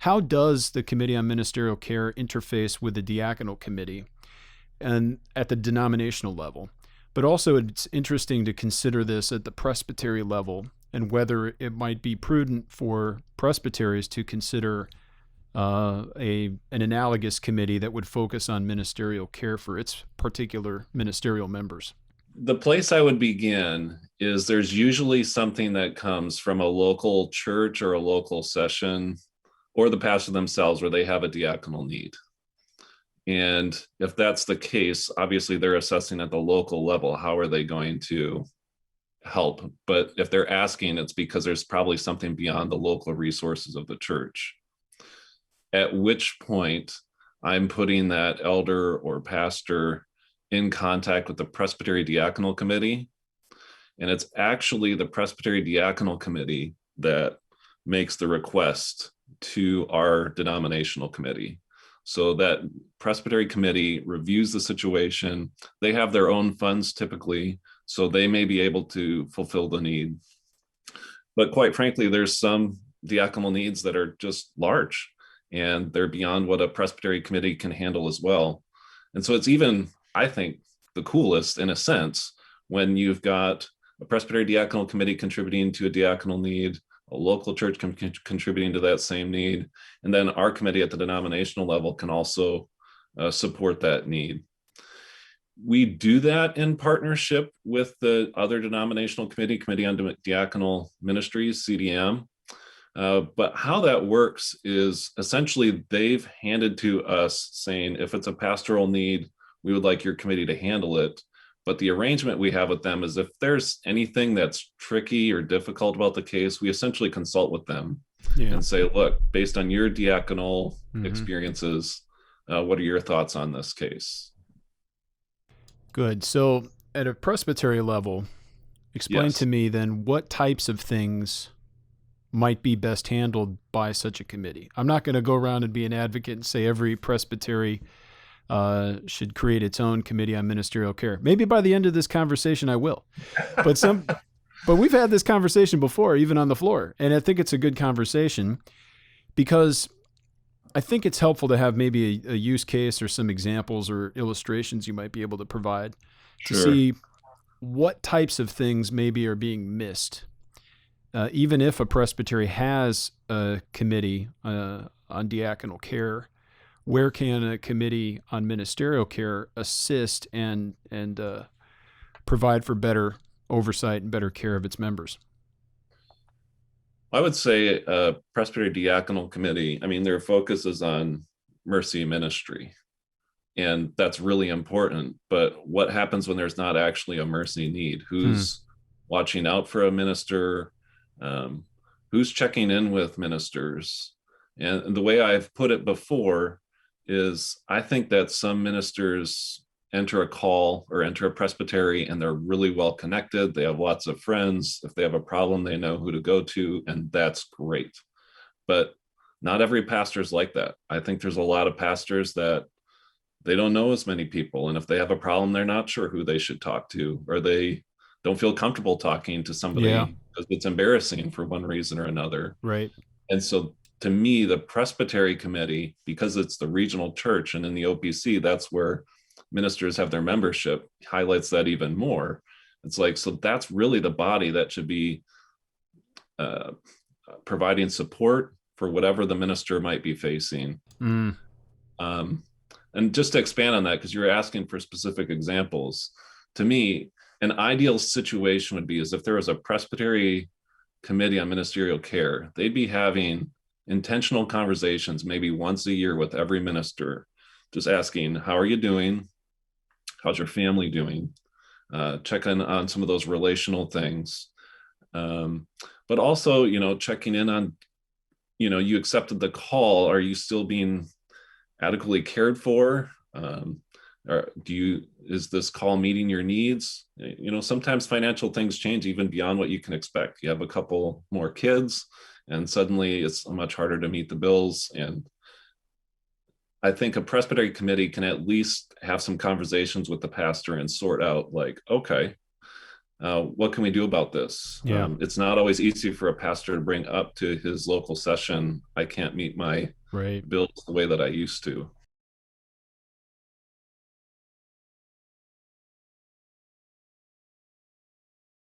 how does the Committee on Ministerial Care interface with the diaconal committee and at the denominational level? But also it's interesting to consider this at the presbytery level and whether it might be prudent for presbyteries to consider an analogous committee that would focus on ministerial care for its particular ministerial members. The place I would begin is there's usually something that comes from a local church or a local session or the pastor themselves where they have a diaconal need. And if that's the case, obviously they're assessing at the local level, how are they going to help? But if they're asking, it's because there's probably something beyond the local resources of the church. At which point I'm putting that elder or pastor in contact with the Presbytery Diaconal Committee. And it's actually the Presbytery Diaconal Committee that makes the request to our denominational committee. So that Presbytery Committee reviews the situation. They have their own funds typically, so they may be able to fulfill the need. But quite frankly, there's some diaconal needs that are just large and they're beyond what a Presbytery Committee can handle as well. And so it's even, I think, the coolest in a sense when you've got a Presbytery Diaconal Committee contributing to a diaconal need, a local church contributing to that same need, and then our committee at the denominational level can also support that need. We do that in partnership with the other denominational Committee on Diaconal Ministries, CDM. But how that works is essentially they've handed to us saying, if it's a pastoral need, we would like your committee to handle it. But the arrangement we have with them is if there's anything that's tricky or difficult about the case, we essentially consult with them and say, look, based on your diaconal experiences, what are your thoughts on this case? Good. So at a presbytery level, explain to me then what types of things might be best handled by such a committee. I'm not going to go around and be an advocate and say every presbytery should create its own committee on ministerial care. Maybe by the end of this conversation, I will. But we've had this conversation before, even on the floor, and I think it's a good conversation because I think it's helpful to have maybe a use case or some examples or illustrations you might be able to provide to see what types of things maybe are being missed. Even if a presbytery has a committee on diaconal care, where can a committee on ministerial care assist and provide for better oversight and better care of its members? I would say a Presbytery Diaconal Committee, I mean, their focus is on mercy ministry, and that's really important. But what happens when there's not actually a mercy need? Who's watching out for a minister? Who's checking in with ministers? And the way I've put it before is I think that some ministers enter a call or enter a presbytery and they're really well connected. They have lots of friends. If they have a problem, they know who to go to, and that's great. But not every pastor is like that. I think there's a lot of pastors that they don't know as many people. And if they have a problem, they're not sure who they should talk to, or they don't feel comfortable talking to somebody because it's embarrassing for one reason or another. Right. And so to me, the Presbytery Committee, because it's the regional church and in the OPC, that's where ministers have their membership, highlights that even more. It's like, so that's really the body that should be providing support for whatever the minister might be facing. And just to expand on that, because you're asking for specific examples, to me, an ideal situation would be as if there was a Presbytery Committee on Ministerial Care. They'd be having intentional conversations maybe once a year with every minister, just asking, how are you doing? How's your family doing? Check in on some of those relational things. But also, checking in on, you accepted the call. Are you still being adequately cared for? Or is this call meeting your needs? Sometimes financial things change even beyond what you can expect. You have a couple more kids and suddenly it's much harder to meet the bills. And I think a Presbytery Committee can at least have some conversations with the pastor and sort out like, okay, what can we do about this? Yeah. It's not always easy for a pastor to bring up to his local session. I can't meet my Right. bills the way that I used to.